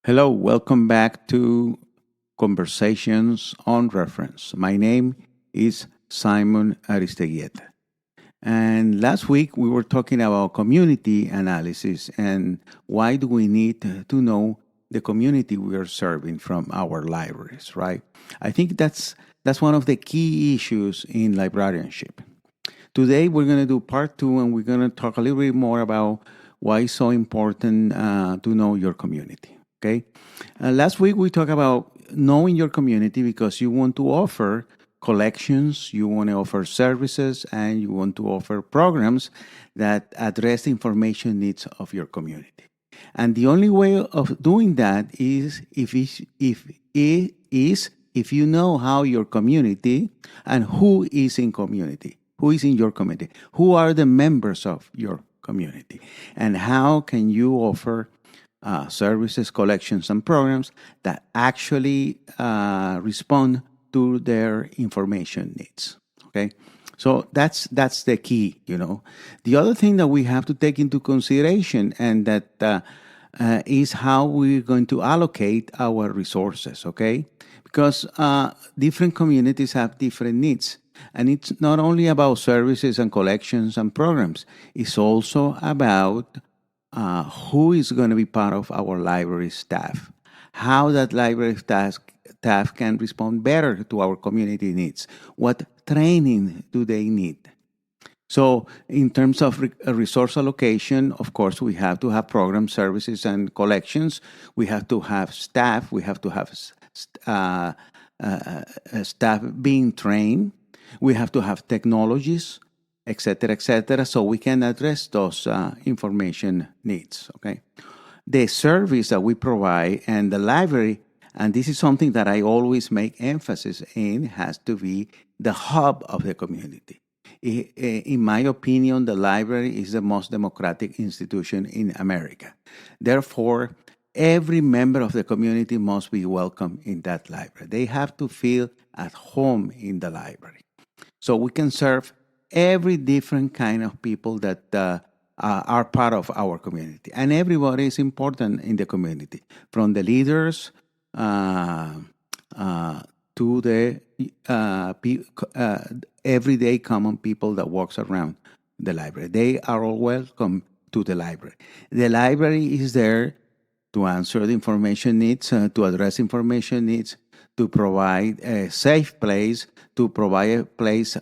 Hello, welcome back to Conversations on Reference. My name is Simon Aristeguieta. And last week we were talking about community analysis and why do we need to know the community we are serving from our libraries, right? I think that's one of the key issues in librarianship. Today we're going to do part two and we're going to talk a little bit more about why it's so important to know your community. Okay. Last week we talked about knowing your community because you want to offer collections, you want to offer services, and you want to offer programs that address the information needs of your community. And the only way of doing that is if you know how your community and who is in community, who is in your community, who are the members of your community, and how can you offer services, collections, and programs that actually respond to their information needs. Okay, so that's the key. The other thing that we have to take into consideration, and that is how we're going to allocate our resources. Okay, because different communities have different needs. And it's not only about services and collections and programs, it's also about who is going to be part of our library staff, how that library staff can respond better to our community needs, what training do they need. So in terms of resource allocation, of course, we have to have programs, services, and collections. We have to have staff. We have to have staff being trained. We have to have technologies, etc., so we can address those information needs. Okay, the service that we provide and the library, and this is something that I always make emphasis in, has to be the hub of the community. In my opinion, the library is the most democratic institution in America. Therefore, every member of the community must be welcome in that library. They have to feel at home in the library. So we can serve every different kind of people that are part of our community. And everybody is important in the community, from the leaders to the everyday common people that walks around the library. They are all welcome to the library. The library is there to answer the information needs, to address information needs, to provide a safe place, to provide a place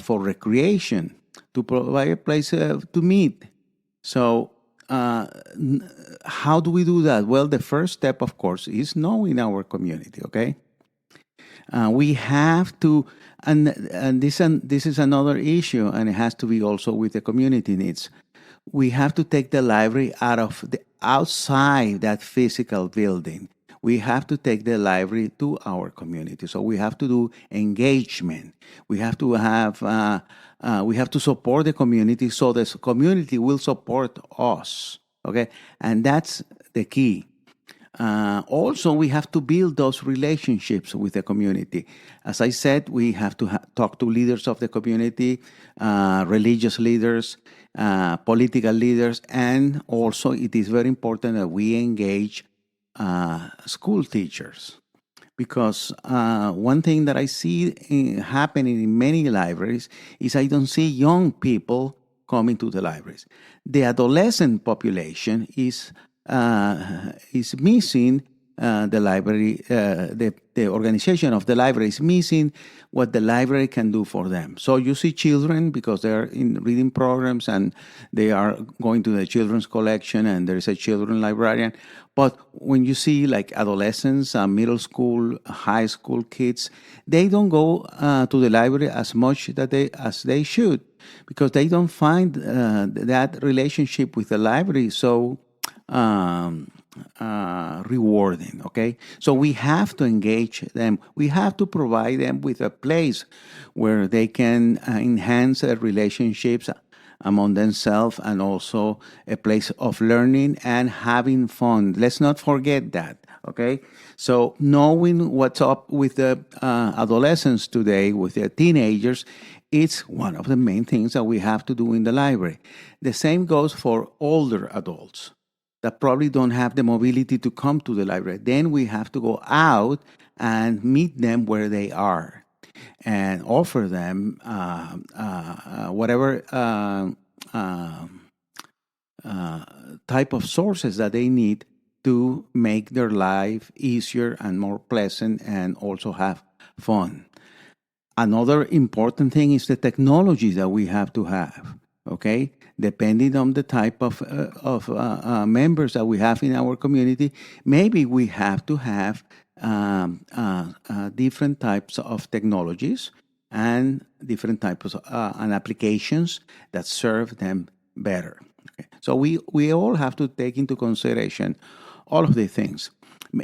for recreation, to provide a place to meet. So how do we do that? Well, the first step, of course, is knowing our community, okay? We have to, and this is another issue, and it has to be also with the community needs. We have to take the library outside that physical building. We have to take the library to our community. So we have to do engagement. We have to support the community so the community will support us. Okay, and that's the key. Also, we have to build those relationships with the community. As I said, we have to talk to leaders of the community, religious leaders, political leaders, and also it is very important that we engage school teachers, because one thing that I see happening in many libraries is I don't see young people coming to the libraries. The adolescent population is missing the library. The organization of the library is missing what the library can do for them. So you see children because they're in reading programs and they are going to the children's collection and there is a children librarian. But when you see like adolescents, middle school, high school kids, they don't go to the library as much as they should, because they don't find that relationship with the library so rewarding. Okay, so we have to engage them. We have to provide them with a place where they can enhance their relationships among themselves, and also a place of learning and having fun. Let's not forget that. Okay, so knowing what's up with the adolescents today, with the teenagers, it's one of the main things that we have to do in the library. The same goes for older adults. that probably don't have the mobility to come to the library. Then we have to go out and meet them where they are and offer them whatever type of sources that they need to make their life easier and more pleasant and also have fun. Another important thing is the technology that we have to have. Okay, depending on the type of members that we have in our community, maybe we have to have different types of technologies and different types of and applications that serve them better. Okay. So we all have to take into consideration all of the things.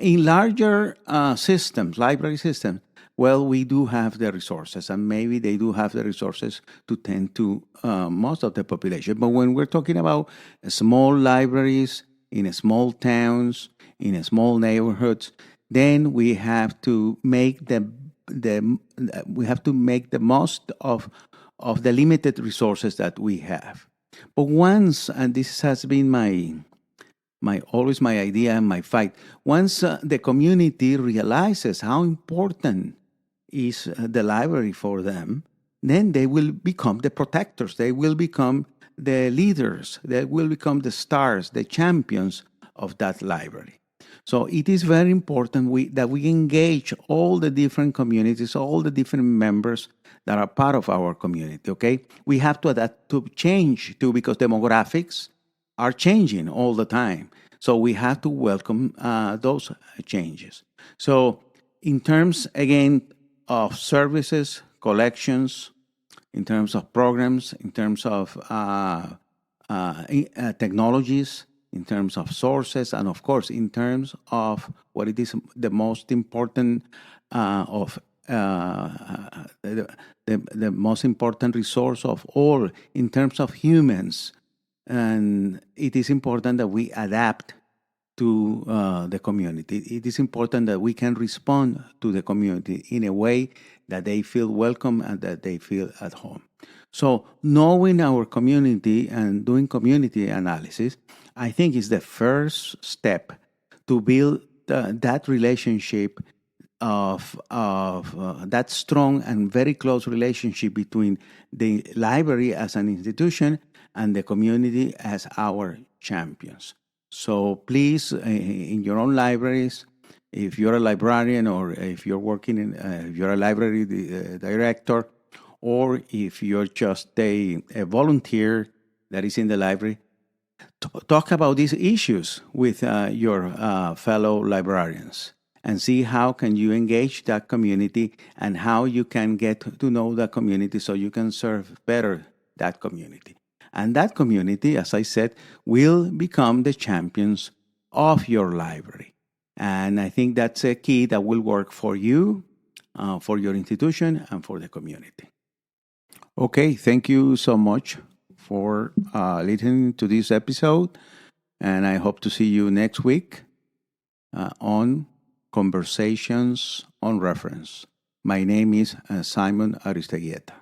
In larger systems, library systems, well, we do have the resources, and maybe they do have the resources to tend to most of the population. But when we're talking about small libraries in small towns, in small neighborhoods, then we have to make the most of the limited resources that we have. But once, and this has been my always my idea and my fight. Once the community realizes how important is the library for them, then they will become the protectors. They will become the leaders. They will become the stars, the champions of that library. So it is very important that we engage all the different communities, all the different members that are part of our community. Okay, we have to adapt to change too, because demographics are changing all the time. So we have to welcome those changes. So in terms, again, of services, collections, in terms of programs, in terms of technologies, in terms of sources, and of course, in terms of what it is the most important the most important resource of all in terms of humans. And it is important that we adapt to the community. It is important that we can respond to the community in a way that they feel welcome and that they feel at home. So knowing our community and doing community analysis, I think is the first step to build that relationship of that strong and very close relationship between the library as an institution and the community as our champions. So please, in your own libraries, if you're a librarian or if you're working in, if you're a library director, or if you're just a volunteer that is in the library, talk about these issues with your fellow librarians and see how can you engage that community and how you can get to know that community so you can serve better that community. And that community, as I said, will become the champions of your library. And I think that's a key that will work for you, for your institution, and for the community. Okay, thank you so much for listening to this episode. And I hope to see you next week on Conversations on Reference. My name is Simon Aristeguieta.